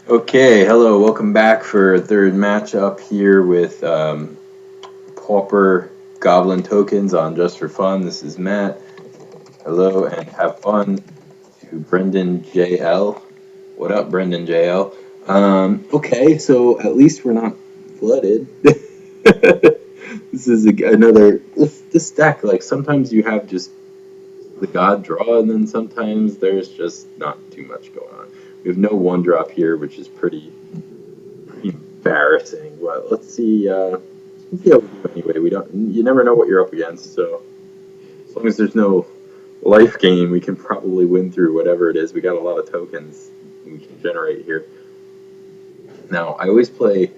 Okay, hello, welcome back for a third matchup here with Pauper Goblin tokens on Just for Fun. This is Matt. Hello and have fun to Brendan JL. What up, Brendan JL? Okay, so at least we're not flooded. This is another this deck. Like sometimes you have just the god draw, and then sometimes there's just not too much going on. We have no one drop here, which is pretty embarrassing. Well, let's see. Let's see how we do anyway. We don't. You never know what you're up against. So as long as there's no life gain, we can probably win through whatever it is. We got a lot of tokens we can generate here. Now I always play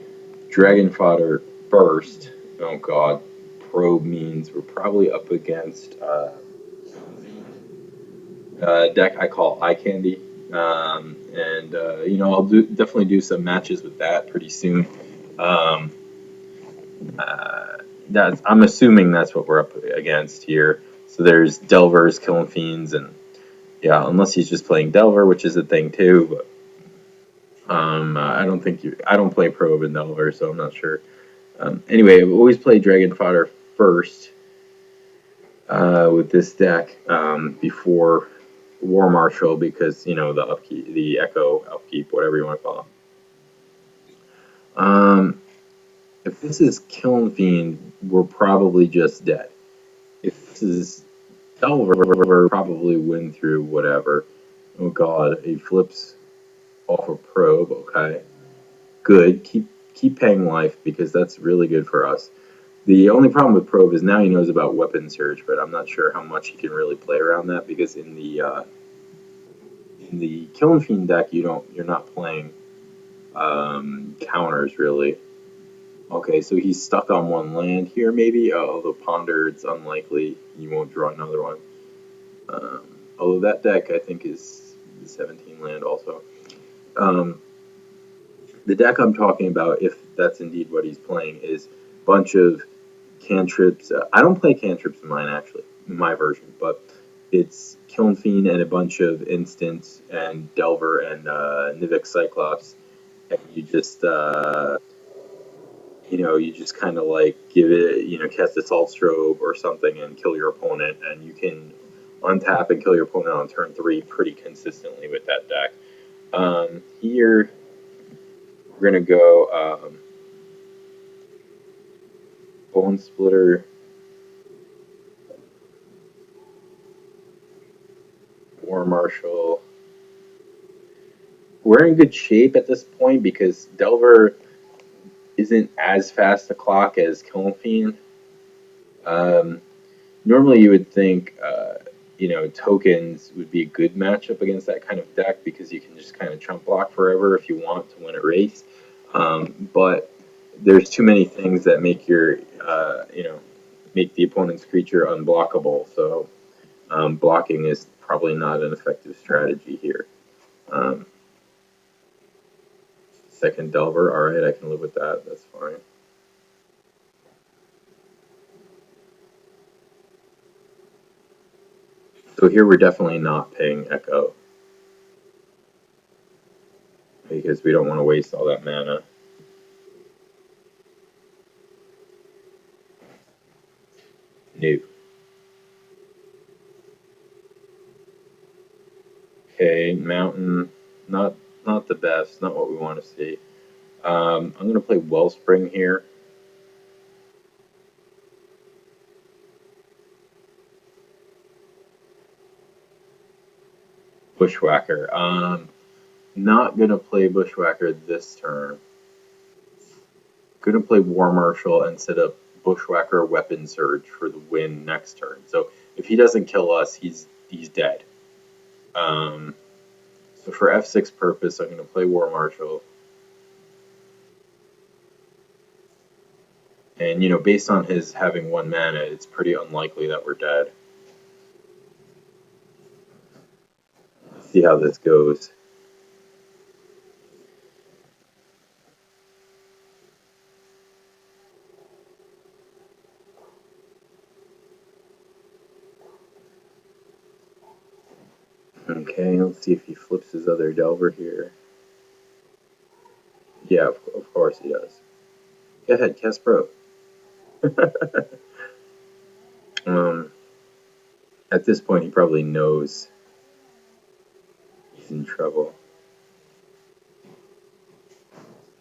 Dragon Fodder first. Oh God, probe means we're probably up against a deck I call Eye Candy. And I'll definitely do some matches with that pretty soon. Um, I'm assuming that's what we're up against here. So there's Delvers, Killing Fiends, and yeah, unless he's just playing Delver, which is a thing too. But I don't play Probe and Delver, so I'm not sure. Anyway, I've always played Dragon Fodder first with this deck before War Marshal because the upkeep, the Echo upkeep, whatever you want to call it. If this is Killing Fiend, we're probably just dead. If this is Delver, probably win through whatever. Oh God, he flips off a probe. Okay, good. Keep paying life because that's really good for us. The only problem with probe is now he knows about weapon surge, but I'm not sure how much he can really play around that because in the Killing Fiend deck you're not playing counters really. Okay, so he's stuck on one land here, maybe. Although Ponder, it's unlikely you won't draw another one. Although that deck, I think, is 17 land also. Um, the deck I'm talking about, if that's indeed what he's playing, is a bunch of cantrips. I don't play cantrips in mine, actually, in my version, but it's Kiln Fiend and a bunch of instants and Delver and Nivix Cyclops. And you just kind of like give it, cast Assault Strobe or something and kill your opponent, and you can untap and kill your opponent on turn 3 pretty consistently with that deck. Here, we're going to go Bone Splitter, War Marshal. We're in good shape at this point because Delver isn't as fast a clock as Kiln Fiend. Normally, you would think, tokens would be a good matchup against that kind of deck because you can just kind of chump block forever if you want to win a race. But there's too many things that make make the opponent's creature unblockable. So blocking is probably not an effective strategy here. Um, Second Delver, all right, I can live with that. That's fine. So here we're definitely not paying Echo because we don't want to waste all that mana. Nope. Okay, Mountain, not the best, not what we want to see. I'm going to play Wellspring here. Bushwhacker. Not going to play Bushwhacker this turn. Going to play War Marshal and set up Bushwhacker Weapon Surge for the win next turn. So if he doesn't kill us, he's dead. So for F6 purpose, I'm going to play War Marshal. And, based on his having 1 mana, it's pretty unlikely that we're dead. Let's see how this goes. Okay, let's see if he flips his other Delver here. Yeah, of course he does. Go ahead, cast Pro. um, at this point, he probably knows he's in trouble.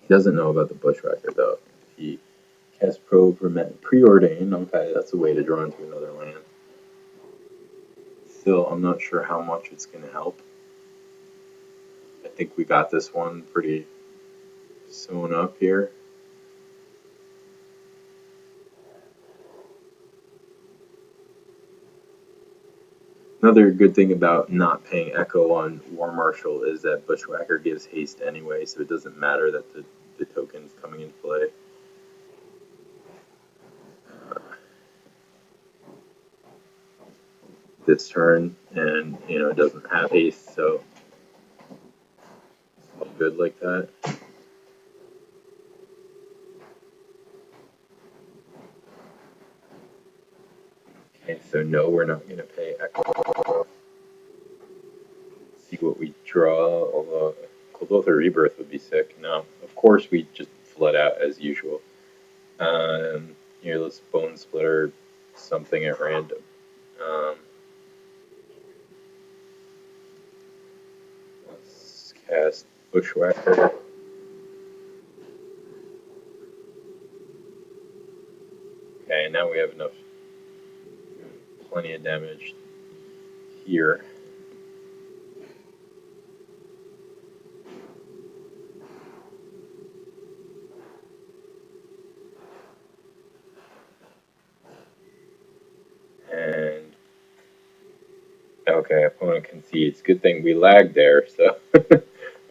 He doesn't know about the Bushwhacker, though. He cast Pro preordain. Okay, that's a way to draw into another land. Still, I'm not sure how much it's going to help. I think we got this one pretty sewn up here. Another good thing about not paying Echo on War Marshal is that Bushwhacker gives haste anyway, so it doesn't matter that the token's coming into play. This turn, and it doesn't have haste, so it's all good like that. Okay, so no, we're not going to pay Echo. See what we draw, although Coldotha Rebirth would be sick. No, of course we just flood out as usual. Here, let's Bone Splitter something at random. Let's cast Bushwhacker. Okay, now we have enough, plenty of damage here. And okay, opponent concedes. Good thing we lagged there, so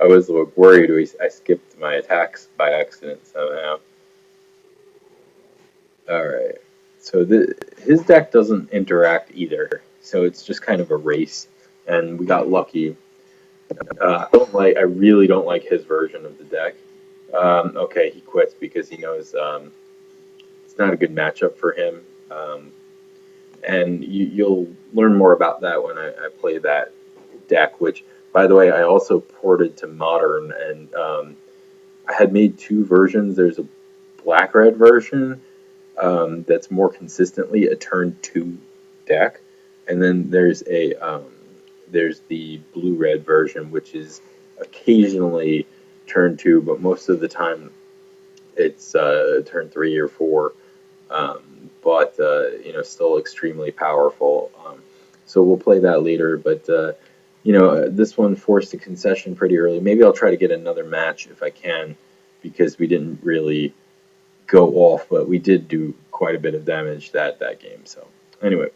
I was worried I skipped my attacks by accident somehow. Alright, so his deck doesn't interact either, so it's just kind of a race, and we got lucky. I really don't like his version of the deck. Okay, he quits because he knows it's not a good matchup for him. And you'll learn more about that when I play that deck, which, by the way, I also ported to Modern, and I had made two versions. There's a black-red version that's more consistently a turn 2 deck, and then there's the blue-red version, which is occasionally turn 2, but most of the time it's turn 3 or 4. But still extremely powerful. So we'll play that later. But this one forced a concession pretty early. Maybe I'll try to get another match if I can, because we didn't really go off, but we did do quite a bit of damage that game. So anyway.